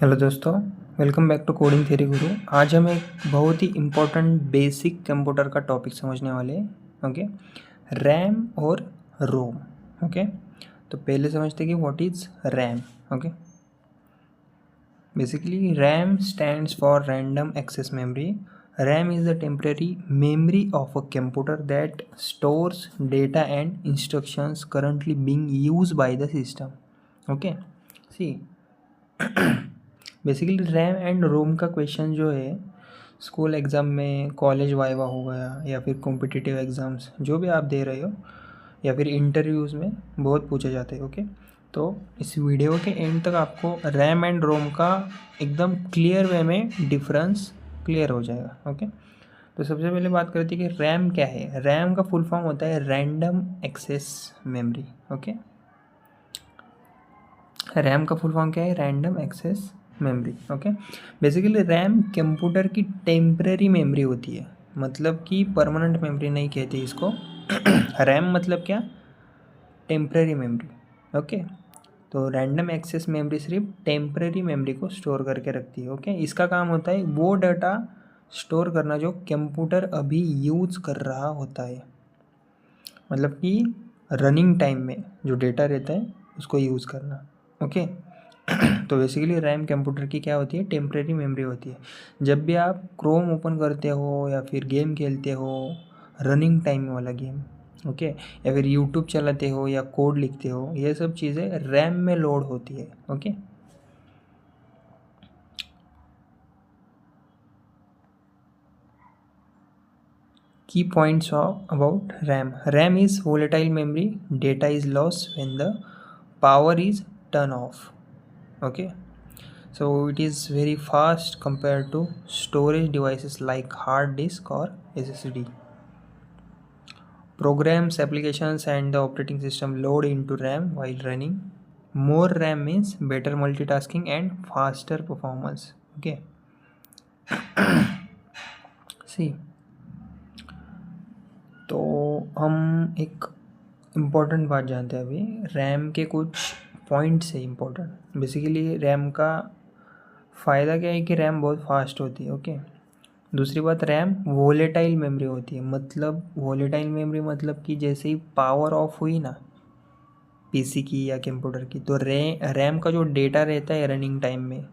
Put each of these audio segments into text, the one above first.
Hello दोस्तों, welcome back to Coding Theory Guru. आज हम एक बहुत ही इम्पोर्टेंट बेसिक कंप्यूटर का टॉपिक समझने वाले हैं। ओके, रैम और रोम। ओके, तो पहले समझते हैं कि what is RAM. Okay, basically RAM stands for random access memory. RAM is the temporary memory of a computer that stores data and instructions currently being used by the system. Okay, see, basically RAM and ROM का question जो है school exam में, college viva हो गया या फिर competitive exams जो भी आप दे रहे हो या फिर इंटरव्यूज़ में बहुत पूछे जाते हैं। ओके, तो इस वीडियो के एंड तक आपको रैम एंड रोम का एकदम क्लियर वे में डिफरेंस क्लियर हो जाएगा। ओके, तो सबसे पहले बात करते हैं कि रैम क्या है। रैम का फुल फॉर्म होता है random access memory. Okay, RAM का फुल फॉर्म क्या है? Random access memory. Okay, basically RAM computer की टेम्पररी मेमोरी होती है, मतलब कि परमानेंट मेमोरी नहीं कहते इसको। रैम मतलब क्या? Temporary memory. ओके, तो रैंडम एक्सेस मेमोरी सिर्फ टेम्पररी मेमोरी को स्टोर करके रखती है। ओके, इसका काम होता है वो डाटा स्टोर करना जो कंप्यूटर अभी यूज़ कर रहा होता है, मतलब कि रनिंग टाइम में जो डेटा रहता है उसको यूज़ करना। ओके, तो बेसिकली रैम कंप्यूटर की क्या होती है? टेम्परेरी मेमोरी होती है। जब भी आप क्रोम ओपन करते हो या फिर गेम खेलते हो, रनिंग टाइम वाला गेम, ओके, या फिर यूट्यूब चलाते हो या कोड लिखते हो, ये सब चीज़ें रैम में लोड होती है। Okay, key points about RAM. RAM is volatile memory. Data is lost when the power is turned off. Okay, so it is very fast compared to storage devices like hard disk or SSD. Programs, applications and the operating system load into RAM while running. More RAM means better multitasking and faster performance. Okay, see, तो हम एक important बात जानते हैं अभी। RAM के कुछ points है इम्पोर्टेंट। बेसिकली रैम का फ़ायदा क्या है कि रैम बहुत फास्ट होती है। ओके, दूसरी बात, रैम वोलेटाइल मेमोरी होती है। मतलब वोलेटाइल मेमोरी मतलब कि जैसे ही पावर ऑफ हुई ना पीसी की या कंप्यूटर की, तो रैम का जो डेटा रहता है रनिंग टाइम में,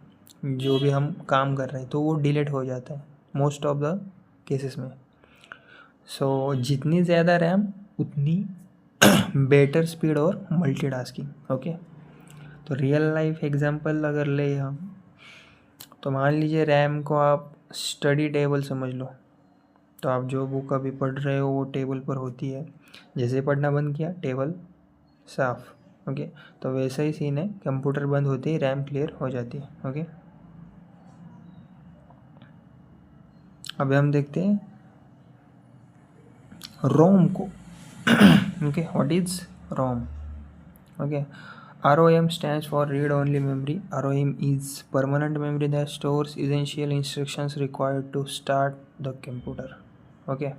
जो भी हम काम कर रहे हैं, तो वो डिलीट हो जाता है मोस्ट ऑफ द केसेस में। सो जितनी ज़्यादा रैम उतनी बेटर स्पीड और मल्टीटास्किंग। ओके, तो रियल लाइफ एग्जांपल अगर ले हम, तो मान लीजिए रैम को आप स्टडी टेबल समझ लो। तो आप जो बुक अभी पढ़ रहे हो वो टेबल पर होती है, जैसे पढ़ना बंद किया टेबल साफ। ओके, तो वैसा ही सीन है, कंप्यूटर बंद होते ही रैम क्लियर हो जाती है। ओके, अभी हम देखते हैं रोम को। Okay, what is ROM? Okay, ROM stands for read only memory. ROM is permanent memory that stores essential instructions required to start the computer. Okay,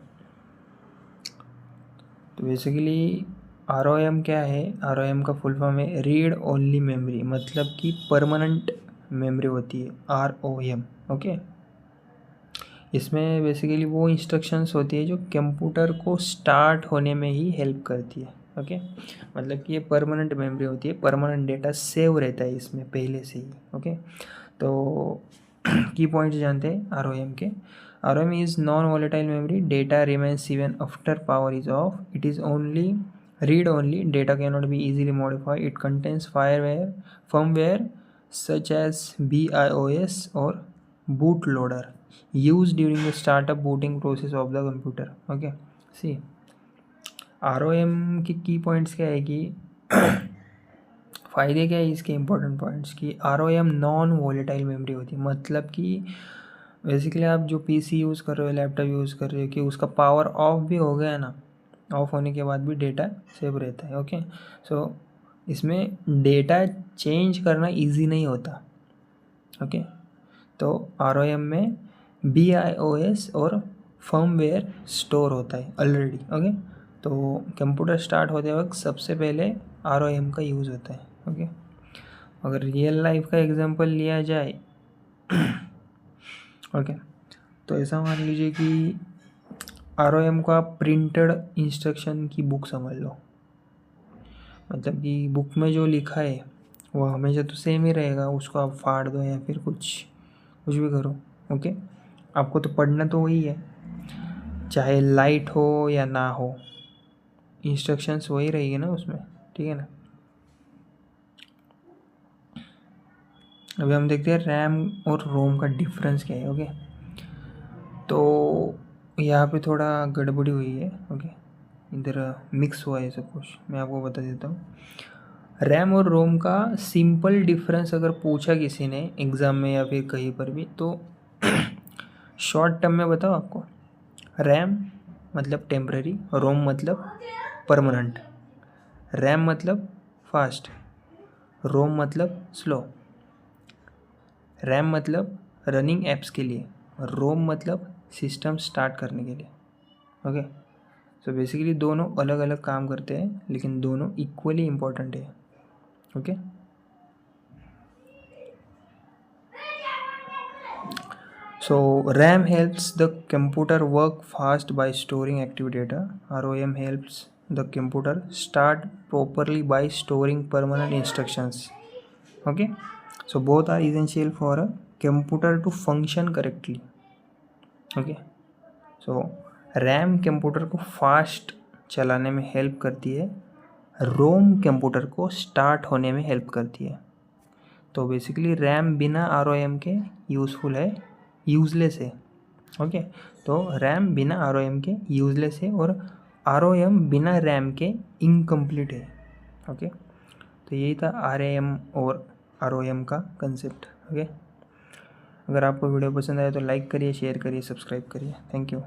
तो बेसिकली ROM क्या है? ROM का फुल फॉर्म है read only memory, मतलब कि permanent memory होती है ROM। Okay, इसमें बेसिकली वो इंस्ट्रक्शंस होती है जो कंप्यूटर को स्टार्ट होने में ही हेल्प करती है। ओके, मतलब कि ये परमानेंट मेमोरी होती है, परमानेंट डेटा सेव रहता है इसमें पहले से ही। ओके, तो की पॉइंट्स जानते हैं ROM के। ROM is non volatile memory, data remains even after power is of, it is only read only, data can not be easily modified, it contains firmware such as BIOS or bootloader used during the startup booting process of the computer. Okay, see, ROM के की points क्या है कि फ़ायदे क्या है इसके important points की। ROM नॉन वोलेटाइल मेमोरी होती है, मतलब कि बेसिकली आप जो पीसी यूज़ कर रहे हो, लैपटॉप यूज़ कर रहे हो, कि उसका पावर ऑफ भी हो गया ना, ऑफ होने के बाद भी डेटा सेव रहता है। ओके, सो इसमें डेटा चेंज करना इजी नहीं होता। ओके, तो ROM में BIOS और फर्मवेयर स्टोर होता है ऑलरेडी। ओके, तो कंप्यूटर स्टार्ट होते वक्त सबसे पहले ROM का यूज़ होता है। ओके, अगर रियल लाइफ का एग्जांपल लिया जाए ओके, तो ऐसा मान लीजिए कि ROM का प्रिंटेड इंस्ट्रक्शन की बुक समझ लो। मतलब कि बुक में जो लिखा है वो हमेशा तो सेम ही रहेगा, उसको आप फाड़ दो या फिर कुछ भी करो। ओके, आपको तो पढ़ना तो वही है, चाहे लाइट हो या ना हो, इंस्ट्रक्शंस वही रहेगी ना उसमें, ठीक है ना। अभी हम देखते हैं रैम और रोम का डिफरेंस क्या है। ओके, तो यहाँ पे थोड़ा गड़बड़ी हुई है। ओके, इधर मिक्स हुआ है सब कुछ, मैं आपको बता देता हूँ। रैम और रोम का सिंपल डिफरेंस अगर पूछा किसी ने एग्ज़ाम में या फिर कहीं पर भी, तो शॉर्ट टर्म में बताओ आपको। रैम मतलब टेम्पररी, रोम मतलब परमानेंट। रैम मतलब फास्ट, रोम मतलब स्लो। रैम मतलब रनिंग ऐप्स के लिए, रोम मतलब सिस्टम स्टार्ट करने के लिए। ओके, सो बेसिकली दोनों अलग अलग काम करते हैं, लेकिन दोनों इक्वली इम्पोर्टेंट है। Okay, so RAM helps the computer work fast by storing active data. ROM helps the computer start properly by storing permanent instructions. Okay, so both are essential for a computer to function correctly. Okay, so RAM computer को fast चलाने में help करती है, रोम computer को start होने में help करती है। तो बेसिकली रैम बिना ROM के यूज़फुल है, यूज़लेस है। ओके, तो रैम बिना ROM के यूज़लेस है और ROM बिना रैम के इनकम्प्लीट है। ओके, तो यही था RAM और ROM का कंसेप्ट। ओके, अगर आपको वीडियो पसंद आया तो लाइक करिए, शेयर करिए, सब्सक्राइब करिए। Thank you.